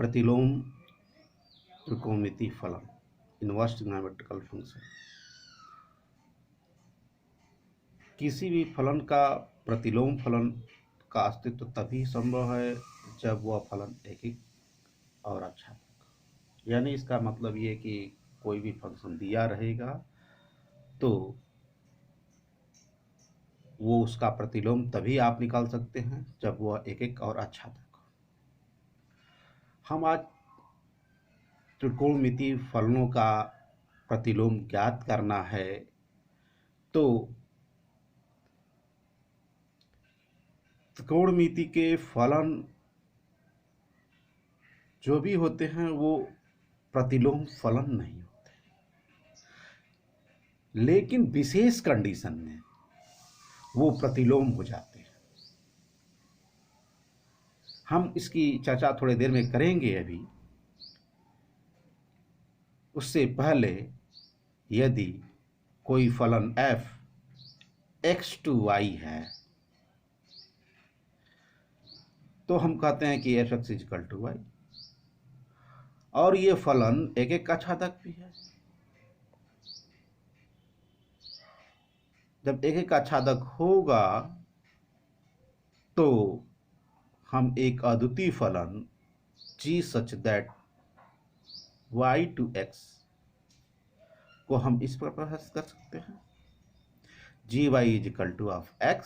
प्रतिलोम त्रिकोणमिति फलन, inverse trigonometrical function. किसी भी फलन का प्रतिलोम फलन का अस्तित्व तभी संभव है जब वह फलन एकिक और अक्षात्मक। यानी इसका मतलब ये कि कोई भी फंक्शन दिया रहेगा तो वो उसका प्रतिलोम तभी आप निकाल सकते हैं जब वह एकिक और अक्षात्मक हो। हम आज त्रिकोणमिति फलनों का प्रतिलोम ज्ञात करना है तो त्रिकोणमिति के फलन जो भी होते हैं वो प्रतिलोम फलन नहीं होते, लेकिन विशेष कंडीशन में वो प्रतिलोम हो जाते हैं। हम इसकी चर्चा थोड़ी देर में करेंगे। अभी उससे पहले यदि कोई फलन f x to y है तो हम कहते हैं कि f(x) = y, और ये फलन एक अक्षादक भी है। जब एक अक्षादक होगा तो हम एक अद्वितीय फलन g such that y to x को हम इस पर परिभाषित कर सकते हैं। gy = x,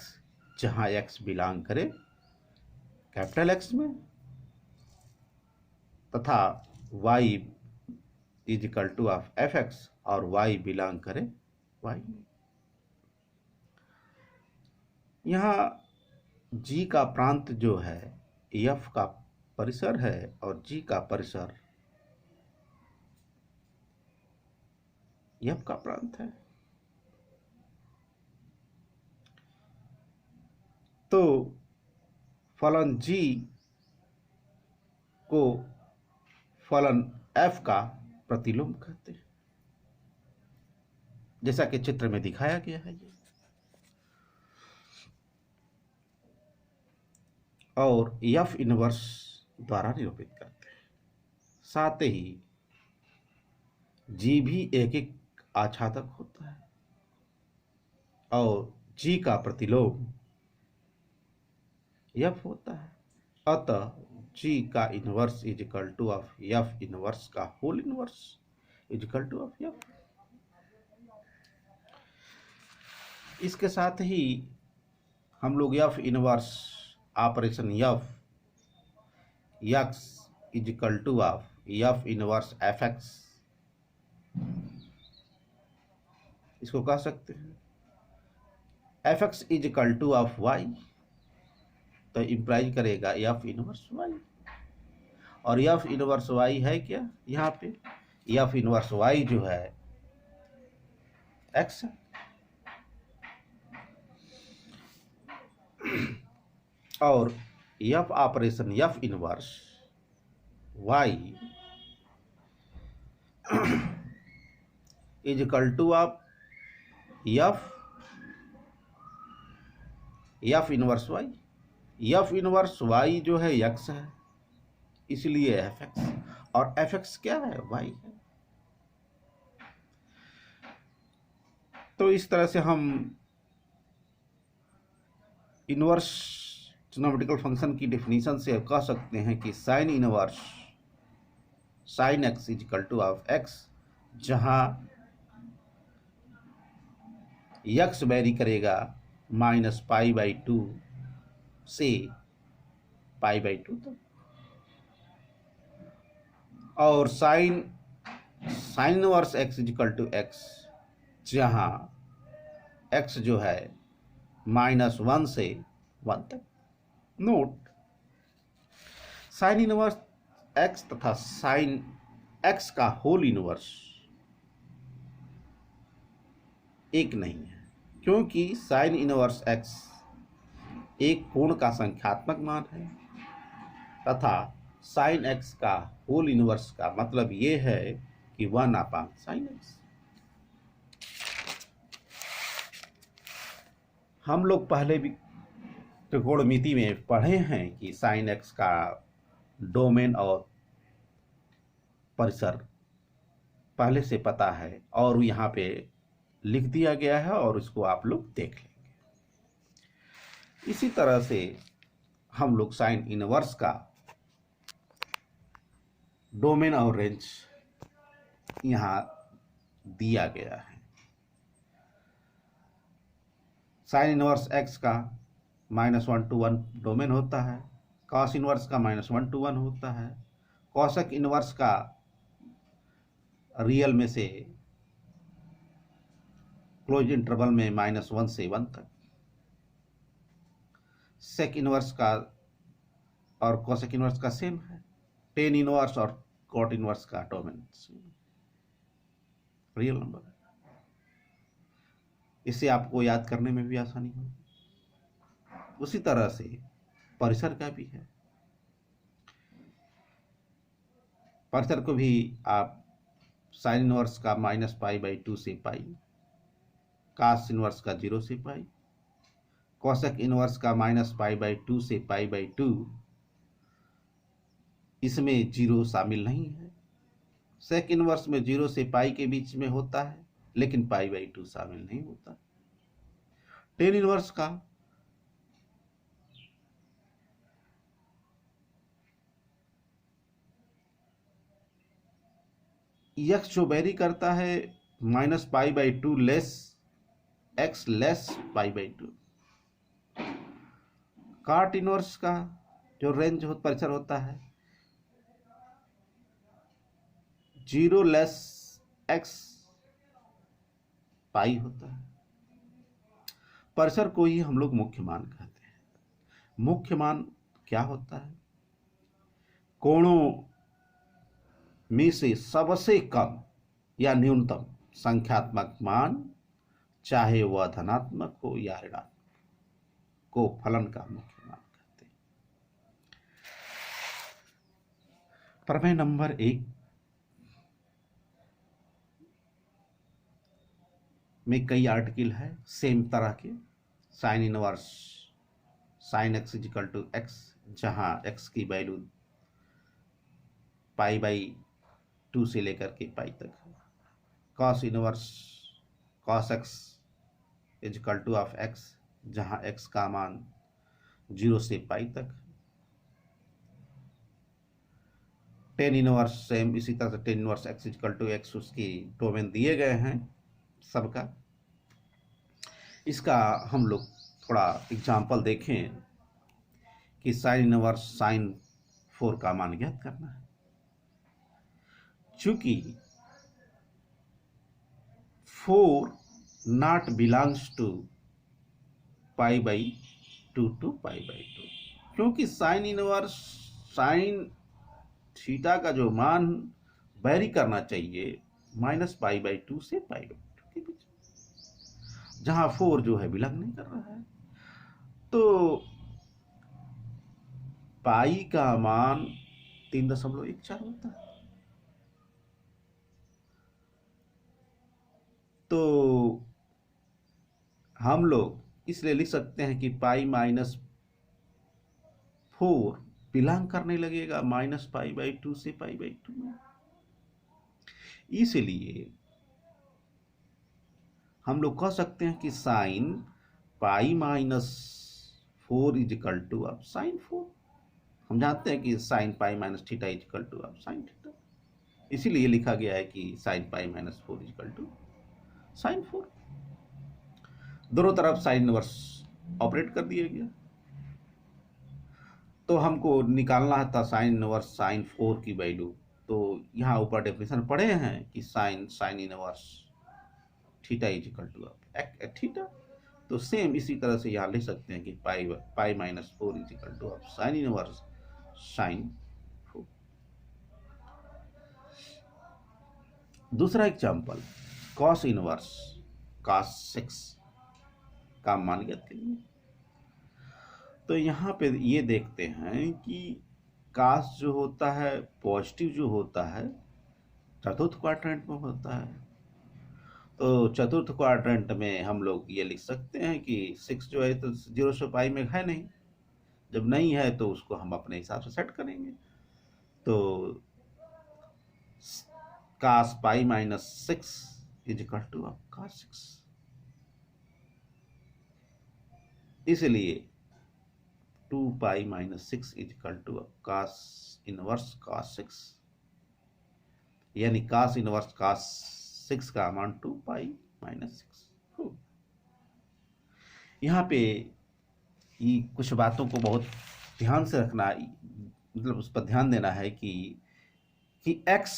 जहां x बिलोंग करे कैपिटल X में, तथा y = fx और y बिलोंग करे y में। यहाँ g का प्रांत जो है f का परिसर है और g का परिसर f का प्रांत है। तो फलन g को फलन f का प्रतिलोम कहते हैं, जैसा कि चित्र में दिखाया गया है ये। और f इनवर्स द्वारा निरूपित करते हैं। साथ ही g भी एक आच्छादक होता है और g का प्रतिलोम f होता है। अतः g का इनवर्स f इनवर्स का होल इनवर्स f। इसके साथ ही हम लोग f inverse operation f x f inverse fx इसको कह सकते हैं। fx y तो इम्प्लाइज करेगा f इनवर्स y, और f इनवर्स y है क्या यहाँ पे? f इनवर्स y जो है x है। और f operation f inverse y f inverse y। f inverse y जो है x है, इसलिए fx, और fx क्या है? y है। तो इस तरह से हम इनवर्स ट्रिग्नोमेट्रिकल फंक्शन की डेफिनेशन से कह सकते हैं कि sine inverse sin x = x, जहां x वेरी करेगा -π/2 से π/2 तक, और साइन इनवर्स x = x, जहां x जो है -1 से 1 तक। नोट, साइन इनवर्स x तथा साइन x का होल इनवर्स एक नहीं है, क्योंकि साइन इनवर्स x एक कोण का संख्यात्मक मान है तथा साइन x का होल इनवर्स का मतलब ये है कि 1/sin x। हम लोग पहले भी त्रिकोणमिति में पढ़े हैं कि साइन x का डोमेन और परिसर पहले से पता है और यहाँ पे लिख दिया गया है और इसको आप लोग देख लेंगे। इसी तरह से हम लोग साइन इनवर्स का डोमेन और रेंज यहाँ दिया गया है। साइन इनवर्स एक्स का -1 to 1 डोमेन होता है, कॉस इनवर्स का -1 to 1 होता है, कॉसेक इनवर्स का रियल में से क्लोज इंटरवल में -1 से 1 तक, सेक इनवर्स का और कॉसेक इनवर्स का सेम है, टेन इनवर्स और कॉट इनवर्स का डोमेन रियल नंबर है। इससे आपको याद करने में भी आसानी होगी। उसी तरह से परिसर का भी है। परिसर को भी आप साइन इनवर्स का -π/2 से पाई, कॉस इनवर्स का 0 से पाई, कॉसेक इनवर्स का -π/2 से π/2, इसमें 0 शामिल नहीं है। सेक इनवर्स में 0 से पाई के बीच में होता है, लेकिन π/2 शामिल नहीं होता। टेन इनवर्स का यक्स जो वेरी करता है -π/2 less x less π/2। Cot inverse का जो रेंज परिसर होता है 0 लेस एक्स पाई होता है। परिसर को ही हम लोग मुख्य मान कहते हैं। मुख्य मान क्या होता है? कोणों में से सबसे कम या न्यूनतम संख्यात्मक मान, चाहे वह धनात्मक हो या ऋणात्मक, को फलन का मुख्य मान कहते हैं। प्रमेय नंबर 1 में कई आर्टिकल है सेम तरह के। Sine inverse sine x = x, जहां x की वैल्यू π/2 से लेकर के पाई तक है। Cos inverse cos x = x, जहां x का मान 0 से पाई तक है। टेन इनवर्स सेम इसी तरह से टेन इनवर्स x = x, उसकी डोमेन दिए गए हैं सबका। इसका हम लोग थोड़ा एग्जाम्पल देखें कि साइन इनवर्स साइन 4 का मान ज्ञात करना है। चूंकि 4 नॉट बिलोंग्स टू π/2 to π/2, क्योंकि साइन इनवर्स साइन थीटा का जो मान वेरी करना चाहिए -π/2 से π/2 के बीच, जहां 4 जो है बिलोंग नहीं कर रहा है। तो पाई का मान 3.14 होता है। तो हम लोग इसलिए लिख सकते हैं कि π-4 बिलोंग करने लगेगा -π/2 से π/2 में। इसलिए हम लोग कह सकते हैं कि साइन π-4 = साइन 4। हम जानते हैं कि साइन π - θ = साइन थीटा, इसीलिए लिखा गया है कि साइन π-4 = साइन 4। दोनों तरफ साइन इनवर्स ऑपरेट कर दिया गया। तो हमको निकालना था साइन इनवर्स साइन 4 की वैल्यू। तो यहाँ ऊपर डेफिनेशन पढ़े हैं कि साइन इनवर्स θ = थीटा। तो सेम इसी तरह से यहाँ लिख सकते हैं कि π-4 = साइन इनवर्स साइन 4। दूसरा एग्जाम्पल कॉस इनवर्स cos 6 का मान ज्ञात करिए। तो यहाँ पे ये देखते हैं कि cos जो होता है पॉजिटिव जो होता है चतुर्थ क्वाड्रेंट में होता है। तो चतुर्थ क्वाड्रेंट में हम लोग ये लिख सकते हैं कि 6 जो है तो 0 से पाई में है नहीं, जब नहीं है तो उसको हम अपने हिसाब से सेट करेंगे। तो cos pi minus 6 is equal to of cos 6। इसलिए 2 pi minus 6 is equal to cos inverse cos 6, यानी cos इनवर्स cos 6 का मान 2 पाई माइनस 6। यहाँ पे ये कुछ बातों को बहुत ध्यान से रखना, मतलब उस पर ध्यान देना है कि x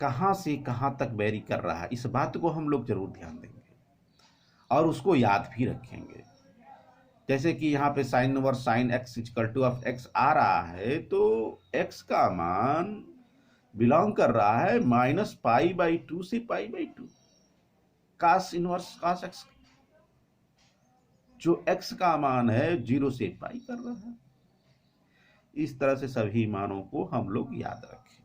कहाँ से कहाँ तक वेरी कर रहा है, इस बात को हम लोग जरूर ध्यान देंगे और उसको याद भी रखेंगे। जैसे कि यहाँ पे sine over sine x equal to of x आ रहा है, तो x का मान बिलोंग कर रहा है माइनस पाई बाई 2 से pi by 2 cos inverse cos x, जो x का मान है 0 से पाई कर रहा है। इस तरह से सभी मानों को हम लोग याद रखें।